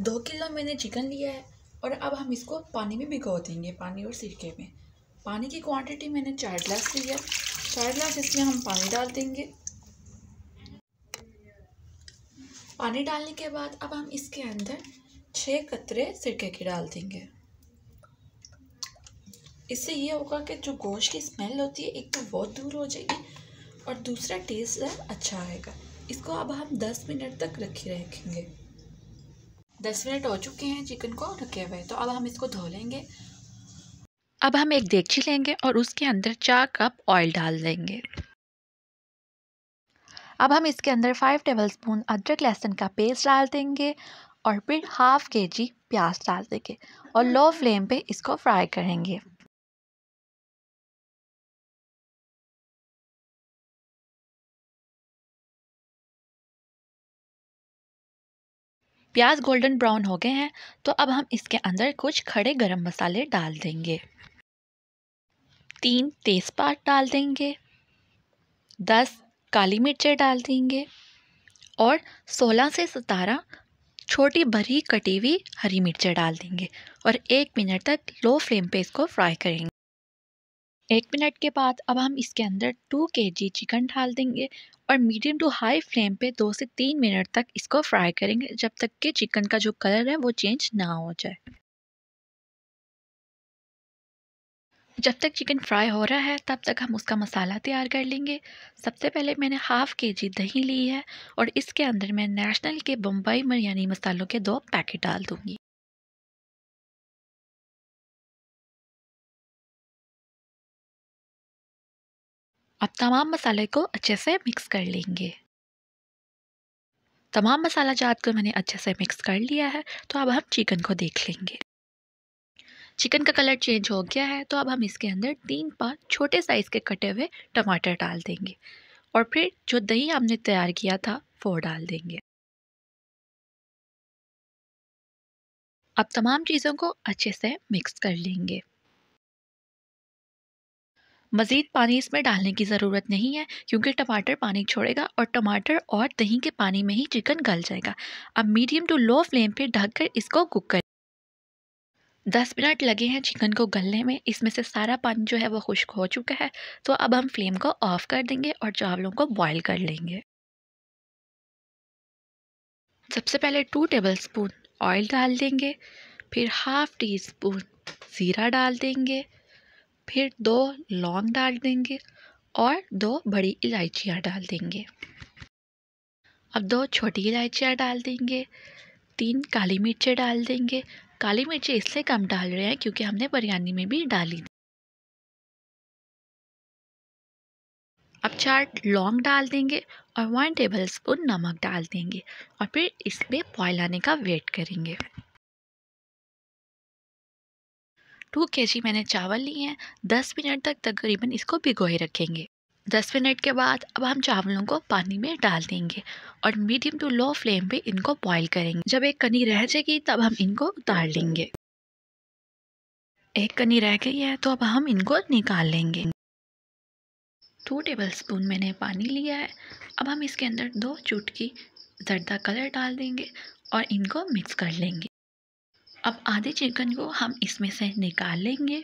2 kilo मैंने chicken लिया है और अब हम इसको पानी में भिगो देंगे, पानी और सिरके में। पानी की क्वांटिटी मैंने 4 गिलास ली है। 4 गिलास इसमें हम पानी डाल देंगे। पानी डालने के बाद अब हम इसके अंदर 6 कतरे सिरके की डाल देंगे। इससे ये होगा कि जो गोश्त की स्मेल होती है एक तो बहुत दूर हो जाएगी और दूसरा टेस्ट अच्छा आएगा। इसको अब हम 10 मिनट तक रखेंगे। 10 मिनट हो चुके हैं चिकन को रखे हुए, तो अब हम इसको धो लेंगे। अब हम एक देगची लेंगे और उसके अंदर 4 कप ऑयल डाल देंगे। अब हम इसके अंदर 5 टेबलस्पून अदरक लहसुन का पेस्ट डाल देंगे और फिर हाफ kg प्याज डाल देंगे और लो फ्लेम पे इसको फ्राई करेंगे। प्याज गोल्डन ब्राउन हो गए हैं, तो अब हम इसके अंदर कुछ खड़े गरम मसाले डाल देंगे। 3 तेज़पात डाल देंगे, 10 काली मिर्चें डाल देंगे और 16 से 17 छोटी बारीक कटी हुई हरी मिर्चें डाल देंगे और 1 मिनट तक लो फ्लेम पे इसको फ्राई करेंगे। 1 मिनट के बाद अब हम इसके अंदर 2 kg चिकन डाल देंगे और मीडियम टू हाई फ्लेम पे 2 से 3 मिनट तक इसको फ्राई करेंगे, जब तक कि चिकन का जो कलर है वो चेंज ना हो जाए। जब तक चिकन फ्राई हो रहा है तब तक हम उसका मसाला तैयार कर लेंगे। सबसे पहले मैंने हाफ kg दही ली है और इसके अंदर मैं नेशनल के बम्बई बिरयानी मसालों के 2 पैकेट डाल दूंगी। अब तमाम मसाले को अच्छे से मिक्स कर लेंगे। तमाम मसाला जात को मैंने अच्छे से मिक्स कर लिया है, तो अब हम चिकन को देख लेंगे। चिकन का कलर चेंज हो गया है, तो अब हम इसके अंदर 3 छोटे साइज़ के कटे हुए टमाटर डाल देंगे और फिर जो दही हमने तैयार किया था वो डाल देंगे। अब तमाम चीज़ों को अच्छे से मिक्स कर लेंगे। मज़ीद पानी इसमें डालने की ज़रूरत नहीं है, क्योंकि टमाटर पानी छोड़ेगा और टमाटर और दही के पानी में ही चिकन गल जाएगा। अब मीडियम टू लो फ्लेम पे ढककर इसको कुक करें। 10 मिनट लगे हैं चिकन को गलने में। इसमें से सारा पानी जो है वो खुश्क हो चुका है, तो अब हम फ्लेम को ऑफ कर देंगे और चावलों को बॉईल कर लेंगे। सबसे पहले 2 टेबलस्पून ऑयल डाल देंगे, फिर हाफ टी स्पून ज़ीरा डाल देंगे, फिर 2 लौंग डाल देंगे और 2 बड़ी इलायचियाँ डाल देंगे। अब 2 छोटी इलायचियाँ डाल देंगे, 3 काली मिर्चें डाल देंगे। काली मिर्चें इसलिए कम डाल रहे हैं क्योंकि हमने बिरयानी में भी डाली थी। अब 4 लौंग डाल देंगे और 1 टेबलस्पून नमक डाल देंगे और फिर इसमें बॉयल आने का वेट करेंगे। 2 kg मैंने चावल लिए हैं। 10 मिनट तक तकरीबन इसको भिगोए रखेंगे। 10 मिनट के बाद अब हम चावलों को पानी में डाल देंगे और मीडियम टू लो फ्लेम पे इनको बॉईल करेंगे। जब एक कनी रह जाएगी तब हम इनको उतार लेंगे। एक कनी रह गई है, तो अब हम इनको निकाल लेंगे। 2 टेबलस्पून मैंने पानी लिया है। अब हम इसके अंदर 2 चुटकी जर्दा कलर डाल देंगे और इनको मिक्स कर लेंगे। अब आधे चिकन को हम इसमें से निकाल लेंगे।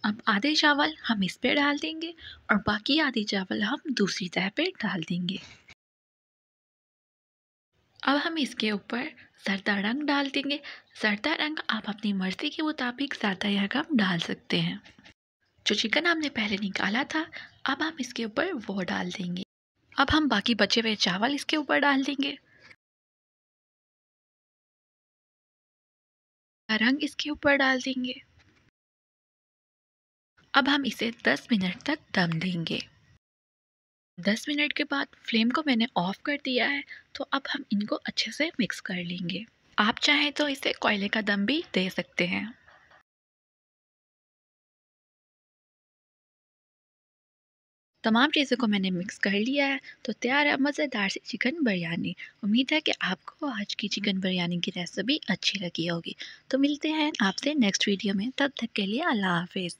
अब आधे चावल हम इस पे डाल देंगे और बाकी आधे चावल हम दूसरी तह पे डाल देंगे। अब हम इसके ऊपर ज़रदा रंग डाल देंगे। ज़रदा रंग आप अपनी मर्ज़ी के मुताबिक ज़्यादा या कम डाल सकते हैं। जो चिकन हमने पहले निकाला था, अब हम इसके ऊपर वो डाल देंगे। अब हम बाकी बचे हुए चावल इसके ऊपर डाल देंगे। रंग इसके ऊपर डाल देंगे। अब हम इसे 10 मिनट तक दम देंगे। 10 मिनट के बाद फ्लेम को मैंने ऑफ कर दिया है, तो अब हम इनको अच्छे से मिक्स कर लेंगे। आप चाहें तो इसे कोयले का दम भी दे सकते हैं। तमाम चीज़ों को मैंने मिक्स कर लिया है, तो तैयार है मज़ेदार सी चिकन बिरयानी। उम्मीद है कि आपको आज की चिकन बिरयानी की रेसिपी अच्छी लगी होगी। तो मिलते हैं आपसे नेक्स्ट वीडियो में, तब तक के लिए अल्लाह हाफ़िज़।